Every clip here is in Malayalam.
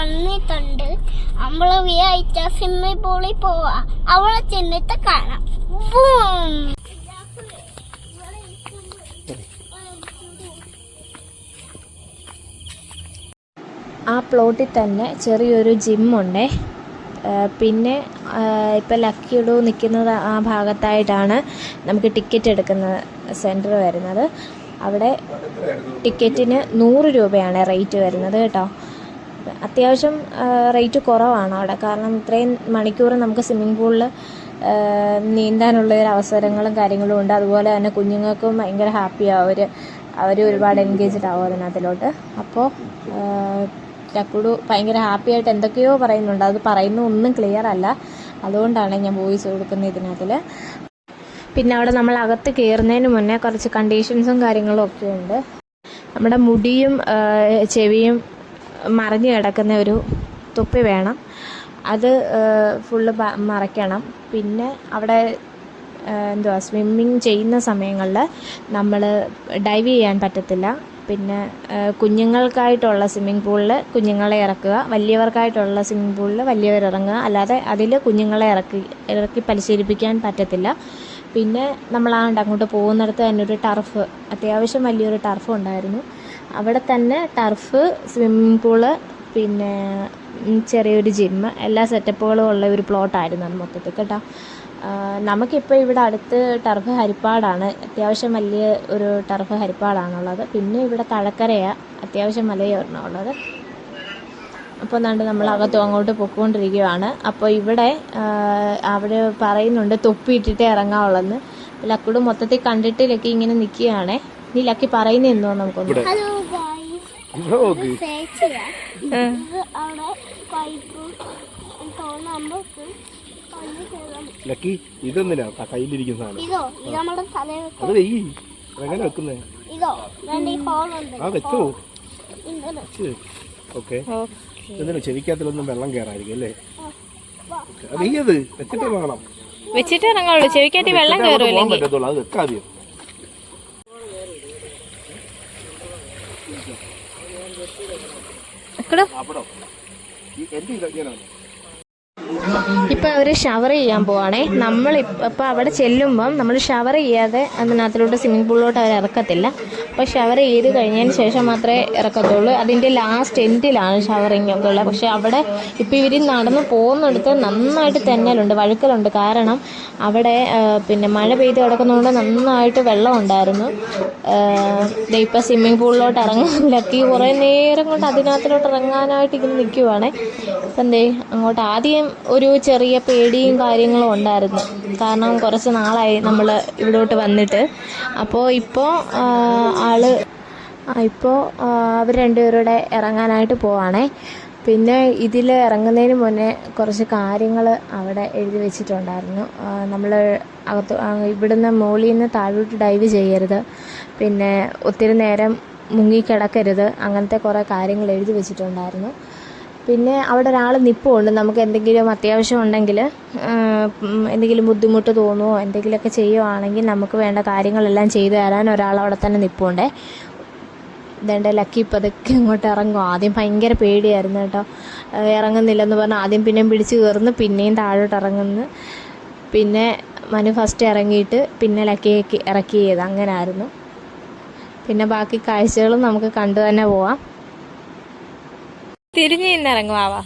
വന്നിട്ടുണ്ട്. നമ്മള് വിചാരിച്ച സ്വിമ്മിംഗ് പൂളിൽ പോവാ, അവളെ ചെന്നിട്ട് കാണാം. ആ പ്ലോട്ടിൽ തന്നെ ചെറിയൊരു ജിമ്മുണ്ടേ. പിന്നെ ഇപ്പം ലക്കിയിടൂ നിൽക്കുന്നത് ആ ഭാഗത്തായിട്ടാണ് നമുക്ക് ടിക്കറ്റ് എടുക്കുന്ന സെൻറ്റർ വരുന്നത്. അവിടെ ടിക്കറ്റിന് 100 രൂപയാണ് റേറ്റ് വരുന്നത് കേട്ടോ. അത്യാവശ്യം റേറ്റ് കുറവാണ് അവിടെ. കാരണം ഇത്രയും മണിക്കൂർ നമുക്ക് സ്വിമ്മിംഗ് പൂളിൽ നീന്താനുള്ള ഒരു അവസരങ്ങളും കാര്യങ്ങളും ഉണ്ട്. അതുപോലെ തന്നെ കുഞ്ഞുങ്ങൾക്കും ഭയങ്കര ഹാപ്പിയാവും, അവർ ഒരുപാട് എൻഗേജ്ഡ് ആവും അതിനകത്തിലോട്ട്. അപ്പോൾ ലക്കുടു ഭയങ്കര ഹാപ്പിയായിട്ട് എന്തൊക്കെയോ പറയുന്നുണ്ട്. അത് പറയുന്ന ഒന്നും ക്ലിയർ അല്ല, അതുകൊണ്ടാണ് ഞാൻ വോയിസ് കൊടുക്കുന്നത് ഇതിനകത്തിൽ. പിന്നെ അവിടെ നമ്മൾ അകത്ത് കയറുന്നതിന് മുന്നേ കുറച്ച് കണ്ടീഷൻസും കാര്യങ്ങളും ഒക്കെ ഉണ്ട്. നമ്മുടെ മുടിയും ചെവിയും മറിഞ്ഞ് കിടക്കുന്ന ഒരു തൊപ്പി വേണം, അത് ഫുള്ള് മറയ്ക്കണം. പിന്നെ അവിടെ സ്വിമ്മിങ് ചെയ്യുന്ന സമയങ്ങളിൽ നമ്മൾ ഡൈവ് ചെയ്യാൻ പറ്റത്തില്ല. പിന്നെ കുഞ്ഞുങ്ങൾക്കായിട്ടുള്ള സ്വിമ്മിംഗ് പൂളിൽ കുഞ്ഞുങ്ങളെ ഇറക്കുക, വലിയവർക്കായിട്ടുള്ള സ്വിമ്മിംഗ് പൂളിൽ വലിയവർ ഇറങ്ങുക, അല്ലാതെ അതിൽ കുഞ്ഞുങ്ങളെ ഇറക്കി പരിശീലിപ്പിക്കാൻ പറ്റത്തില്ല. പിന്നെ അങ്ങോട്ട് പോകുന്നിടത്ത് തന്നെ ഒരു ടർഫ്, അത്യാവശ്യം വലിയൊരു ടർഫ് ഉണ്ടായിരുന്നു. അവിടെ തന്നെ ടർഫ്, സ്വിമ്മിംഗ് പൂള്, പിന്നെ ചെറിയൊരു ജിമ്മ്, എല്ലാ സെറ്റപ്പുകളും ഉള്ള ഒരു പ്ലോട്ടായിരുന്നു അത് മൊത്തത്തിൽ കേട്ടോ. നമുക്കിപ്പോൾ ഇവിടെ അടുത്ത് ടർഫ് ഹരിപ്പാടാണ്, അത്യാവശ്യം വലിയ ഒരു ടർഫ് ഹരിപ്പാടാണുള്ളത്. പിന്നെ ഇവിടെ തഴക്കരയാണ് അത്യാവശ്യം വലിയ ഒരെണ്ണമുള്ളത്. അപ്പോൾ നമ്മൾ അങ്ങോട്ട് പൊയ്ക്കൊണ്ടിരിക്കുകയാണ്. അപ്പോൾ ഇവിടെ അവിടെ പറയുന്നുണ്ട് തൊപ്പി ഇട്ടിട്ടേ ഇറങ്ങാവുള്ളെന്ന്. ലക്കുട് മൊത്തത്തിൽ കണ്ടിട്ട് ലക്കി ഇങ്ങനെ നിൽക്കുകയാണേ. നീ ലക്കി പറയുന്ന എന്തോ നമുക്കൊന്ന്. ലക്കി ഇതെന്തിനാ കയ്യിലിരിക്കുന്ന അത് എങ്ങനെ വെക്കുന്നേ? വെച്ചോ. ഓക്കെ, എന്തിനാ ചെവിക്കകത്തിലൊന്നും വെള്ളം കയറായിരിക്കും അല്ലേ? അത് വെച്ചിട്ട് വേണം, വെച്ചിട്ട് ഇറങ്ങുള്ളൂ. ചെവിക്കകത്ത് വെള്ളം കയറും പറ്റത്തുള്ളൂ. അത് വെക്കാതെയോ. ഇപ്പം അവർ ഷവർ ചെയ്യാൻ പോവാണേ. ഇപ്പോൾ അവിടെ ചെല്ലുമ്പം നമ്മൾ ഷവർ ചെയ്യാതെ അതിനകത്തിലോട്ട് സ്വിമ്മിംഗ് പൂളിലോട്ട് അവർ ഇറക്കത്തില്ല. അപ്പോൾ ഷവർ ചെയ്ത് കഴിഞ്ഞതിന് ശേഷം മാത്രമേ ഇറക്കത്തുള്ളൂ. അതിൻ്റെ ലാസ്റ്റ് എൻഡിലാണ് ഷവറിങ് ഒക്കെ ഉള്ളത്. പക്ഷേ അവിടെ ഇപ്പോൾ ഇവർ നടന്ന് പോകുന്നിടത്ത് നന്നായിട്ട് തെന്നലുണ്ട്, വഴുക്കലുണ്ട്. കാരണം അവിടെ പിന്നെ മഴ പെയ്ത് കിടക്കുന്നതുകൊണ്ട് നന്നായിട്ട് വെള്ളം ഉണ്ടായിരുന്നു. ഇപ്പോൾ സ്വിമ്മിംഗ് പൂളിലോട്ട് ലക്കി കുറേ നേരം കൊണ്ട് അതിനകത്തിലോട്ട് ഇറങ്ങാനായിട്ട് ഇങ്ങനെ നിൽക്കുവാണേ. അപ്പം അങ്ങോട്ട് ആദ്യം ഒരു ചെറിയ പേടിയും കാര്യങ്ങളും ഉണ്ടായിരുന്നു, കാരണം കുറച്ച് നാളായി നമ്മൾ ഇവിടോട്ട് വന്നിട്ട്. അപ്പോൾ ഇപ്പോൾ അവർ രണ്ടുപേരുടെ ഇറങ്ങാനായിട്ട് പോവാണേ. പിന്നെ ഇതിൽ ഇറങ്ങുന്നതിന് മുന്നേ കുറച്ച് കാര്യങ്ങൾ അവിടെ എഴുതി വെച്ചിട്ടുണ്ടായിരുന്നു. നമ്മൾ ഇവിടുന്ന് മുകളിൽ നിന്ന് താഴോട്ട് ഡൈവ് ചെയ്യരുത്, പിന്നെ ഒത്തിരി നേരം മുങ്ങിക്കിടക്കരുത്, അങ്ങനത്തെ കുറേ കാര്യങ്ങൾ എഴുതി വെച്ചിട്ടുണ്ടായിരുന്നു. പിന്നെ അവിടെ ഒരാൾ നിൽപ്പുണ്ട്. നമുക്ക് എന്തെങ്കിലും അത്യാവശ്യം ഉണ്ടെങ്കിൽ, എന്തെങ്കിലും ബുദ്ധിമുട്ട് തോന്നുമോ എന്തെങ്കിലുമൊക്കെ ചെയ്യുവാണെങ്കിൽ നമുക്ക് വേണ്ട കാര്യങ്ങളെല്ലാം ചെയ്തു തരാൻ ഒരാൾ അവിടെ തന്നെ നിൽപ്പുണ്ടേ. ഇതേണ്ട ലക്കി ഇപ്പോൾ അതൊക്കെ ഇങ്ങോട്ട് ഇറങ്ങും. ആദ്യം ഭയങ്കര പേടിയായിരുന്നു കേട്ടോ, ഇറങ്ങുന്നില്ലെന്ന് പറഞ്ഞാൽ ആദ്യം പിന്നെയും പിടിച്ച് കയറുന്നു, പിന്നെയും താഴോട്ട് ഇറങ്ങുന്നു. പിന്നെ മനു ഫസ്റ്റ് ഇറങ്ങിയിട്ട് പിന്നെ ലക്കിയേക്ക് ഇറക്കി ചെയ്ത് അങ്ങനെ ആയിരുന്നു. പിന്നെ ബാക്കി കാഴ്ചകളും നമുക്ക് കണ്ടു തന്നെ പോവാം. തിരിഞ്ഞ് ഇന്നിറങ്ങുവാ.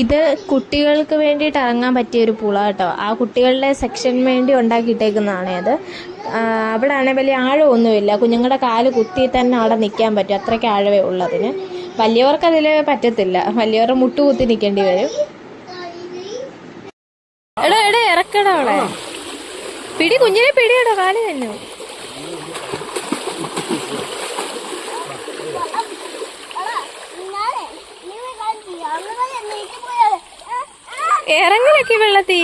ഇത് കുട്ടികൾക്ക് വേണ്ടിയിട്ട് ഇറങ്ങാൻ പറ്റിയൊരു പൂള കേട്ടോ. ആ കുട്ടികളുടെ സെക്ഷന് വേണ്ടി ഉണ്ടാക്കിയിട്ടേക്കുന്നതാണ് അത്. അവിടെ ആണെങ്കിൽ വലിയ ആഴമൊന്നുമില്ല, കുഞ്ഞുങ്ങളുടെ കാല് കുത്തി തന്നെ അവിടെ നിൽക്കാൻ പറ്റും, അത്രയ്ക്ക് ആഴമേ ഉള്ളതിന്. വലിയവർക്ക് അതിൽ പറ്റത്തില്ല, വലിയവരുടെ മുട്ട് കുത്തി നിൽക്കേണ്ടി വരും. എടാ ഇറക്കടാ അവളെ, പിടി കുഞ്ഞിനെ പിടിയടോ, കാല് തന്നെ. ഇറങ്ങലൊക്കെ വെള്ളത്തി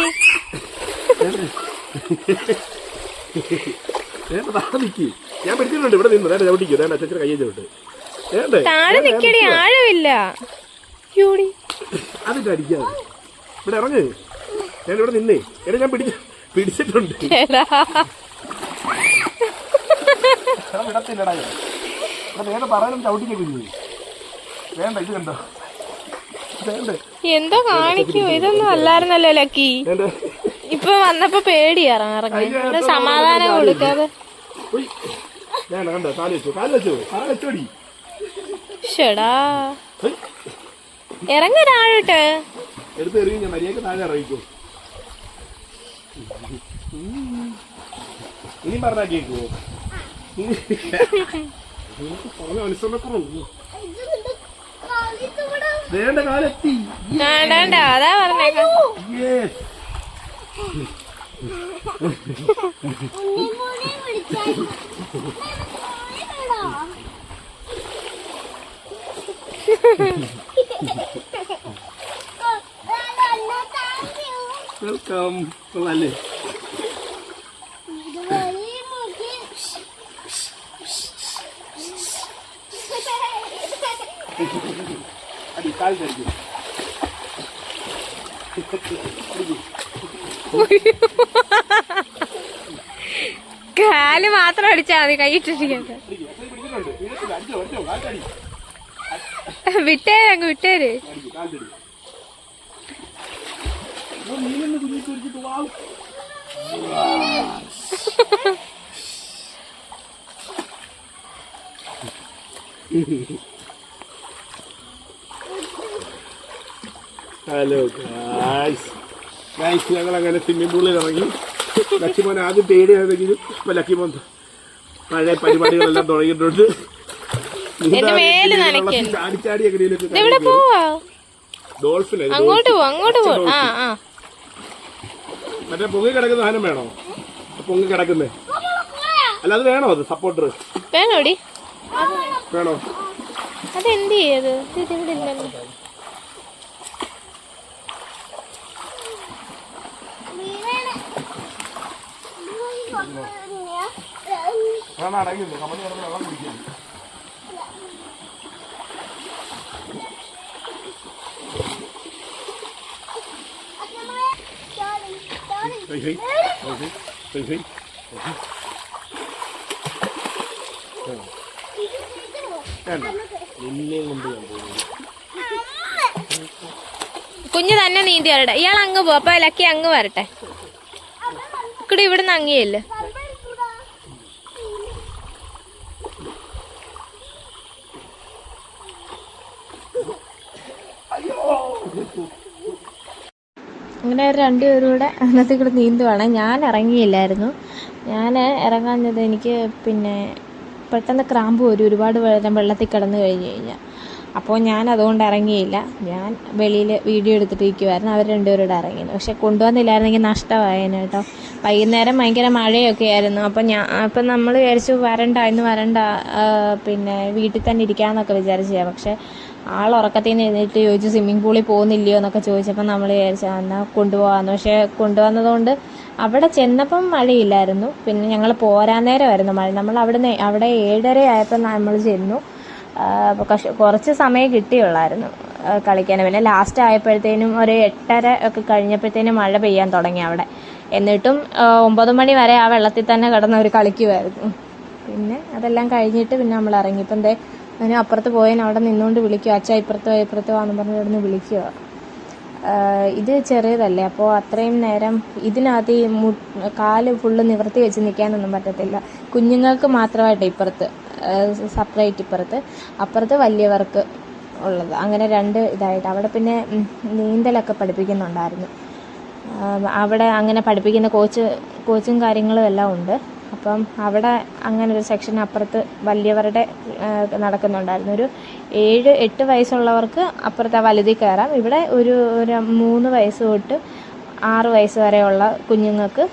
ഞാൻ പിടിച്ചിട്ടുണ്ട്. ഇവിടെ നിന്ന് ചവിട്ടിക്കോ, അച്ഛൻ കയ്യെ ചവിട്ട്. താഴെ നിക്കടി, ആഴമില്ല. അതിട്ട് അടിക്കാതെ ഇവിടെ ഇറങ്ങ്. ഞാൻ ഇവിടെ നിന്നേ, ഞാൻ പിടിച്ചിട്ടുണ്ട്. നേരെ പറയാനും ചവിട്ടിക്കൊക്കെ ചെയ്യും. വേണ്ട, ഇത് കണ്ടോ, വേണ്ടേ? എന്തോ കാണിക്കൂ, ഇതൊന്നും അല്ലായിരുന്നല്ലോ ലക്കി. ഇപ്പൊ വന്നപ്പോ പേടി ഇറങ്ങി സമാധാനം കൊടുക്കാതെ. വേണ്ട, കണ്ടോ, കാല് വെച്ചോ, കാല് വെച്ചോ, കാല് വെച്ചോടി. ഷെടാ ഇറങ്ങി താഴോട്ട്. എടുത്ത് എറിയും ഞാൻ, മര്യാദക്ക് താഴെ ഇറങ്ങിക്കോ. ഇനി പറഞ്ഞാ കേക്കുവോ? പറഞ്ഞ മനസ്സിലൊക്കെ വേണ്ട, കാലെത്തി. അതാ പറഞ്ഞേക്കാം. വെൽക്കം. കൊള്ളാല്ലേ? അടി, കാൽ കഴിക്കും. കാല് മാത്രം അടിച്ചാ മതി, കൈയിട്ടിരിക്കണ്ട. വിട്ടേര്, അങ്ങ് വിട്ടേര്. ഹലോ ഗായ്സ്, ഞങ്ങൾ അങ്ങനെ സ്വിമ്മിംഗ് പൂളിൽ ഇറങ്ങി. ലക്കിമോൻ ആദ്യം പേടിയായിരുന്നെങ്കിലും ഇപ്പൊ ലക്കിമോൻ പഴയ പരിപാടികളെല്ലാം തുടങ്ങിയിട്ടുണ്ട്. ചാടിച്ചാടി എങ്ങനെയൊക്കെ ഡോൾഫിൻ അങ്ങോട്ട് പോ, അങ്ങോട്ട് പോ. മറ്റേ പൊങ്ങി കിടക്കുന്ന സാധനം വേണോ? പൊങ്ങി കിടക്കുന്നേ അല്ല, അത് വേണോ? അത് സപ്പോർട്ടർ വേണോടി? വേണോ? അതെന്ത് ചെയ്യത്? ഇതിവിടെ ഇല്ലല്ലോ. അടങ്ങില്ല, കമ്പനി കിടന്ന് വെള്ളം കുടിക്കുന്നു. കുഞ്ഞ് തന്നെ നീന്തി വരട്ടെ. ഇയാൾ അങ്ങ് പോ, അപ്പൊ ലക്കി അങ്ങ് വരട്ടെ. ഇവിടെ ഇവിടുന്ന് അങ്ങേയല്ലേ. അങ്ങനെ രണ്ടുപേരും കൂടെ അന്നത്തെ കൂടെ നീന്തുവാണ്. ഞാൻ ഇറങ്ങിയില്ലായിരുന്നു. ഞാൻ ഇറങ്ങാഞ്ഞത് എനിക്ക് പിന്നെ പെട്ടെന്ന് ക്രാമ്പ് വരും ഒരുപാട് വെള്ളത്തിൽ കിടന്നു കഴിഞ്ഞ് കഴിഞ്ഞാൽ. അപ്പോൾ ഞാൻ അതുകൊണ്ട് ഇറങ്ങിയില്ല. ഞാൻ വെളിയിൽ വീഡിയോ എടുത്തിട്ടിരിക്കുമായിരുന്നു. അവർ രണ്ടുപേരോട് ഇറങ്ങിയത്. പക്ഷെ കൊണ്ടുവന്നില്ലായിരുന്നെങ്കിൽ നഷ്ടമായേനെ കേട്ടോ. വൈകുന്നേരം ഭയങ്കര മഴയൊക്കെ ആയിരുന്നു. അപ്പം നമ്മൾ വിചാരിച്ചു ഇന്ന് വരണ്ട, പിന്നെ വീട്ടിൽ തന്നെ ഇരിക്കാമെന്നൊക്കെ വിചാരിച്ചാൽ. പക്ഷേ ആൾ ഉറക്കത്തിൽ നിന്ന് എഴുന്നേറ്റ് ചോദിച്ചു സ്വിമ്മിംഗ് പൂളിൽ പോകുന്നില്ലയോ എന്നൊക്കെ ചോദിച്ചപ്പോൾ നമ്മൾ വിചാരിച്ചു എന്നാൽ കൊണ്ടുപോകാമെന്ന്. പക്ഷേ കൊണ്ടുവന്നതുകൊണ്ട് അവിടെ ചെന്നപ്പം മഴയില്ലായിരുന്നു. പിന്നെ ഞങ്ങൾ പോരാൻ നേരമായിരുന്നു മഴ. നമ്മൾ അവിടെ 7:30 ആയപ്പോൾ നമ്മൾ ചെന്നു. കുറച്ച് സമയം കിട്ടിയുള്ളായിരുന്നു കളിക്കാൻ. പിന്നെ ലാസ്റ്റ് ആയപ്പോഴത്തേനും ഒരു 8:30 ഒക്കെ കഴിഞ്ഞപ്പോഴത്തേനും മഴ പെയ്യാൻ തുടങ്ങി അവിടെ. എന്നിട്ടും 9 മണി വരെ ആ വെള്ളത്തിൽ തന്നെ കിടന്നവർ കളിക്കുമായിരുന്നു. പിന്നെ അതെല്ലാം കഴിഞ്ഞിട്ട് പിന്നെ നമ്മൾ ഇറങ്ങി. ഇപ്പം എന്തേ അതിന് അപ്പുറത്ത് പോയതിന് അവിടെ നിന്നുകൊണ്ട് വിളിക്കുക, അച്ഛാ ഇപ്പുറത്ത് വാന്ന് പറഞ്ഞ് ഇവിടുന്ന് വിളിക്കുക. ഇത് ചെറിയതല്ലേ, അപ്പോൾ അത്രയും നേരം ഇതിനകത്ത് ഈ കാല് ഫുള്ള് നിവർത്തി വെച്ച് നിൽക്കാനൊന്നും പറ്റത്തില്ല. കുഞ്ഞുങ്ങൾക്ക് മാത്രമായിട്ട് ഇപ്പുറത്ത് സെപ്പറേറ്റ്, അപ്പുറത്ത് വലിയവർക്ക് ഉള്ളത്. അങ്ങനെ 2 ഇതായിട്ട്. അവിടെ പിന്നെ നീന്തലൊക്കെ പഠിപ്പിക്കുന്നുണ്ടായിരുന്നു. അവിടെ അങ്ങനെ പഠിപ്പിക്കുന്ന കോച്ചും കാര്യങ്ങളും എല്ലാം ഉണ്ട്. അപ്പം അവിടെ അങ്ങനെ ഒരു സെക്ഷൻ അപ്പുറത്ത് വലിയവരുടെ നടക്കുന്നുണ്ടായിരുന്നു. ഒരു 7-8 വയസ്സുള്ളവർക്ക് അപ്പുറത്ത് വലുതിൽ കയറാം. ഇവിടെ ഒരു 3 വയസ്സ് തൊട്ട് 6 വയസ്സ് വരെയുള്ള കുഞ്ഞുങ്ങൾക്ക്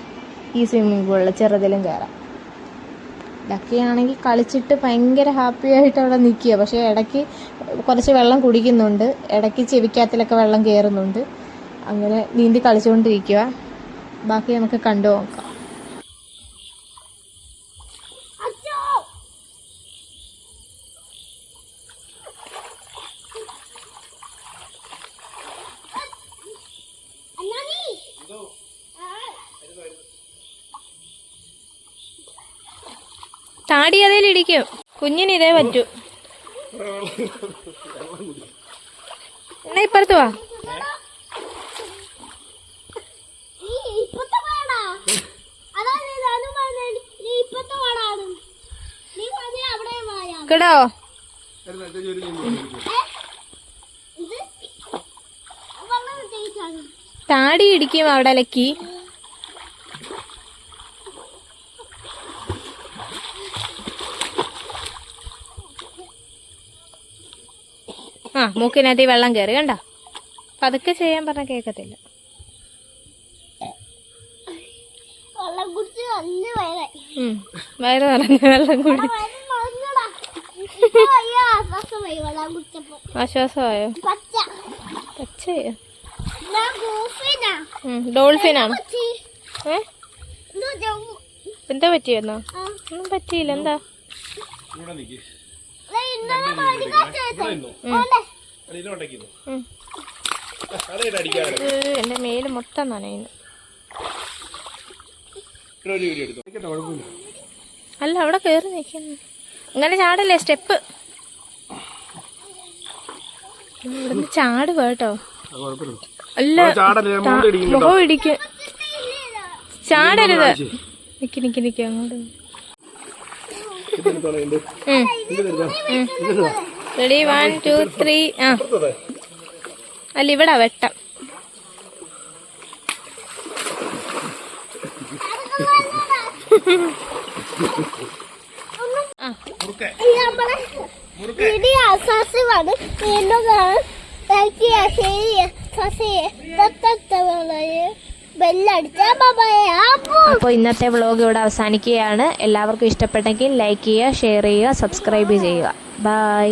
ഈ സ്വിമ്മിംഗ് പൂളിൽ ചെറുതിലും കയറാം. ലക്കിയാണെങ്കിൽ കളിച്ചിട്ട് ഭയങ്കര ഹാപ്പി ആയിട്ട് അവിടെ നിൽക്കുക. പക്ഷേ ഇടയ്ക്ക് കുറച്ച് വെള്ളം കുടിക്കുന്നുണ്ട്, ഇടയ്ക്ക് ചെവിക്കകത്തിലൊക്കെ വെള്ളം കയറുന്നുണ്ട്. അങ്ങനെ നീന്തി കളിച്ചുകൊണ്ടിരിക്കുക. ബാക്കി നമുക്ക് കണ്ടു നോക്കാം. താടി അതിലിടിക്കും. കുഞ്ഞിന് ഇതേ പറ്റൂ. എന്നാ ഇപ്പുറത്ത് വാ. കേടോ താടി ഇടിക്കും അവിടെ ലക്കി. ആ മൂക്കിനകത്ത് വെള്ളം കയറി കണ്ടോ. പതുക്കെ ചെയ്യാൻ പറഞ്ഞ കേക്കത്തില്ല. വയറ് നിറഞ്ഞ വെള്ളം കൂടി ആശ്വാസമായോ? പച്ചയോ? ഡോൾഫിനാണോ? എന്താ പറ്റിയെന്നോ? ഒന്നും പറ്റിയില്ല. എന്താ എന്റെ മേല് മൊത്തം നനയുന്നു. അല്ല അവിടെ കേറി നിൽക്കുന്നു. അങ്ങനെ ചാടല്ലേ, സ്റ്റെപ്പ്. ഇവിടുന്ന് ചാടുക കേട്ടോ. അല്ല മുഖം ഇടിക്കും. ചാടരുത്. നിക്ക് നിക്ക് നിക്ക് അങ്ങോട്ട്. റെഡി 1 2 3. ആ അല്ല ഇവിടെ വെട്ടം. അപ്പോൾ ഇന്നത്തെ വ്ളോഗ് ഇവിടെ അവസാനിക്കുകയാണ്. എല്ലാവർക്കും ഇഷ്ടപ്പെട്ടെങ്കിൽ ലൈക്ക് ചെയ്യുക, ഷെയർ ചെയ്യുക, സബ്സ്ക്രൈബ് ചെയ്യുക. ബൈ.